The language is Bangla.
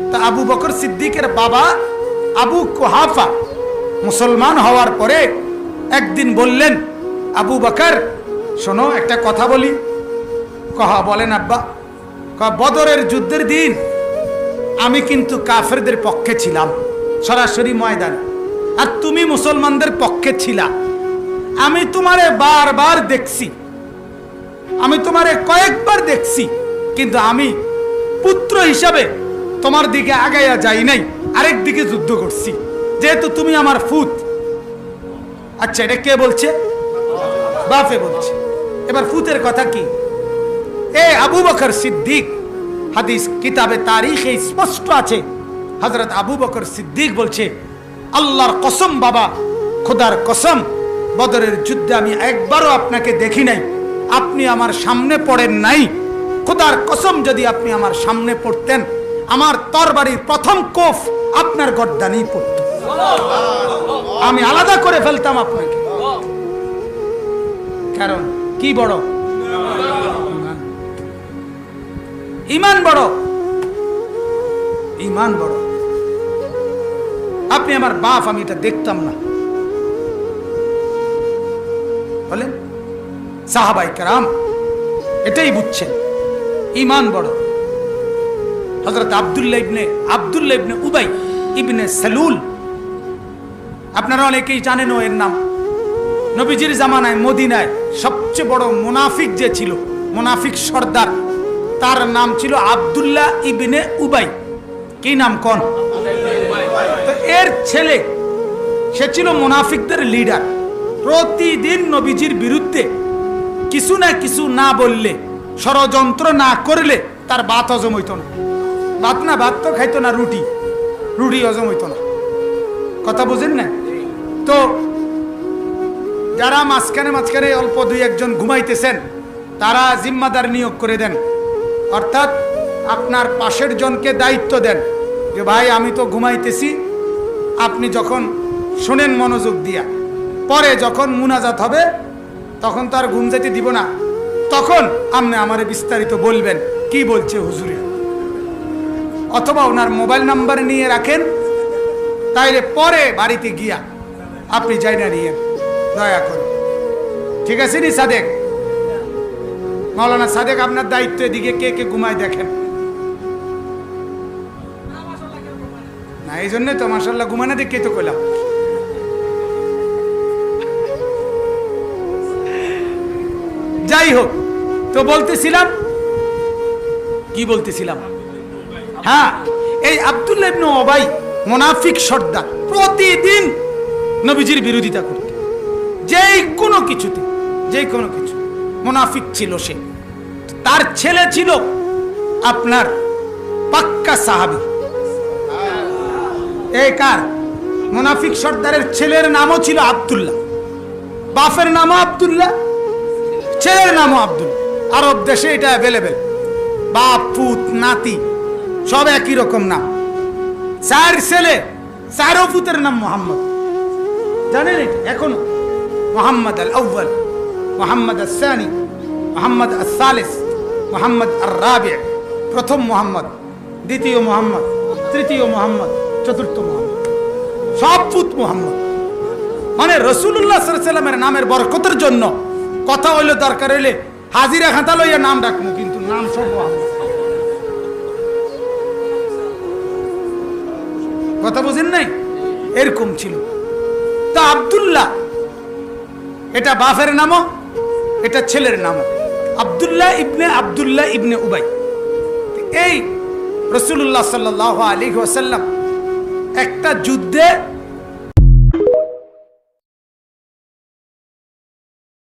তা আবু বকর সিদ্দিকের বাবা আবু কুহাফা মুসলমান হওয়ার পরে একদিন বললেন, আবু বকর শোনো একটা কথা বলি। কহা বলেন আব্বা। বদরের যুদ্ধের দিন আমি কিন্তু কাফেরদের পক্ষে ছিলাম সরাসরি ময়দানে, আর তুমি মুসলমানদের পক্ষে ছিলা। আমি তোমারে বারবার দেখছি, আমি তোমারে কয়েকবার দেখছি, কিন্তু আমি পুত্র হিসাবে তোমার দিকে আগাইয়া যাই নাই, আরেক দিকে যুদ্ধ করছি, যেহেতু তুমি আমার ফুত। আচ্ছা, এটা কে বলছে? বাপে বলছে। এবার ফুতের কথা কি? এ আবু বকর সিদ্দিক, হাদিস কিতাবে তারিখে স্পষ্ট আছে, হযরত আবু বকর সিদ্দিক বলছে, আল্লাহর কসম বাবা, খোদার কসম, বদরের যুদ্ধে আমি একবারও আপনাকে দেখি নাই, আপনি আমার সামনে পড়েন নাই। খোদার কসম, যদি আপনি আমার সামনে পড়তেন, আমার তরবারির প্রথম কোফ আপনার গর্দানেই পড়ত, আমি আলাদা করে ফেলতাম আপনাকে। কারণ কি বড়? ঈমান বড়, ঈমান বড়। আপনি আমার বাপ, আমি এটা দেখতাম না। বলেন সাহাবায়ে কেরাম এটাই বুঝছেন, ঈমান বড়। হযরত আব্দুল্লাহ ইবনে উবাই ইবনে সালুল, আপনারা অনেকেই জানেন এর নাম। নবীজির জামানায় মদিনায় সবচেয়ে বড় মুনাফিক যে ছিল, মুনাফিক সর্দার, তার নাম ছিল আব্দুল্লাহ ইবনে উবাই। কি নাম কোন? তো এর ছেলে, সে ছিল মুনাফিকদের লিডার। প্রতিদিন নবীজির বিরুদ্ধে কিছু না কিছু না বললে, ষড়যন্ত্র না করলে তার ভাত হজম হইত না। ভাত তো খাইতো না, রুটি হজম হইত না। কথা বুঝেন না? তো যারা মাঝখানে অল্প দুই একজন ঘুমাইতেছেন, তারা জিম্মাদার নিয়োগ করে দেন, অর্থাৎ আপনার পাশের জনকে দায়িত্ব দেন যে ভাই আমি তো ঘুমাইতেছি, আপনি যখন শোনেন মনোযোগ দিয়া, পরে যখন মুনাজাত হবে তখন তো আর ঘুম যেতে দিব না, তখন আপনি আমারে বিস্তারিত বলবেন কি বলছে হুজুরে, অথবা ওনার মোবাইল নাম্বার নিয়ে রাখেন, তাইলে পরে বাড়িতে গিয়া আপনি যাই না নিয়ে দয়া করে। ঠিক আছে নি সাদেক? মাওলানা সাদেক, আপনার দায়িত্ব, এদিকে কে কে ঘুমায় দেখেন না। এই জন্য তো মাশাআল্লাহ ঘুমানো দেখে তো কইলাম। যাই হোক, তো বলতেছিলাম, কি বলতেছিলাম? হ্যাঁ, এই আব্দুল্লাহ ইবনে উবাই মুনাফিক সর্দার, প্রতিদিন নবীজির বিরোধিতা করত, যেই কোনো কিছুতে, যেই কোনো কিছু। মুনাফিক ছিল সে। তার ছেলে ছিল আপনার পাক্কা সাহাবী। এই কার? মুনাফিক সর্দারের ছেলের নামও ছিল আব্দুল্লাহ, বাপের নামও আব্দুল্লাহ, ছেলের নামও আব্দুল্লাহ। আরব দেশে এটা অ্যাভেলেবেল, বাপ পুত নাতি সব একই রকম নাম। চার ছেলে, চারো পুতের নাম মোহাম্মদ। জানেন এটা এখনো? মোহাম্মদ আল আউয়াল, মোহাম্মদ আল সানি, মোহাম্মদ আল সালিস, মোহাম্মদ আর রাবি, প্রথম মোহাম্মদ, দ্বিতীয় মোহাম্মদ, তৃতীয় মোহাম্মদ, চতুর্থ মোহাম্মদ, সব পুত মোহাম্মদ। মানে রাসূলুল্লাহ সাল্লাল্লাহু আলাইহি ওয়াসাল্লামের নামের বরকতের জন্য কথা হইলে, দরকার হইলে হাজিরা খাতা লইয়া নাম ডাকবো, কিন্তু নাম সব মোহাম্মদ। কথা বুঝেন নাই? এরকম ছিল। তা আব্দুল্লাহ, এটা বাপের নামও, এটা ছেলের নামও, আব্দুল্লাহ ইবনে উবাই। এই রাসূলুল্লাহ সাল্লাল্লাহু আলাইহি ওয়াসাল্লাম একটা যুদ্ধে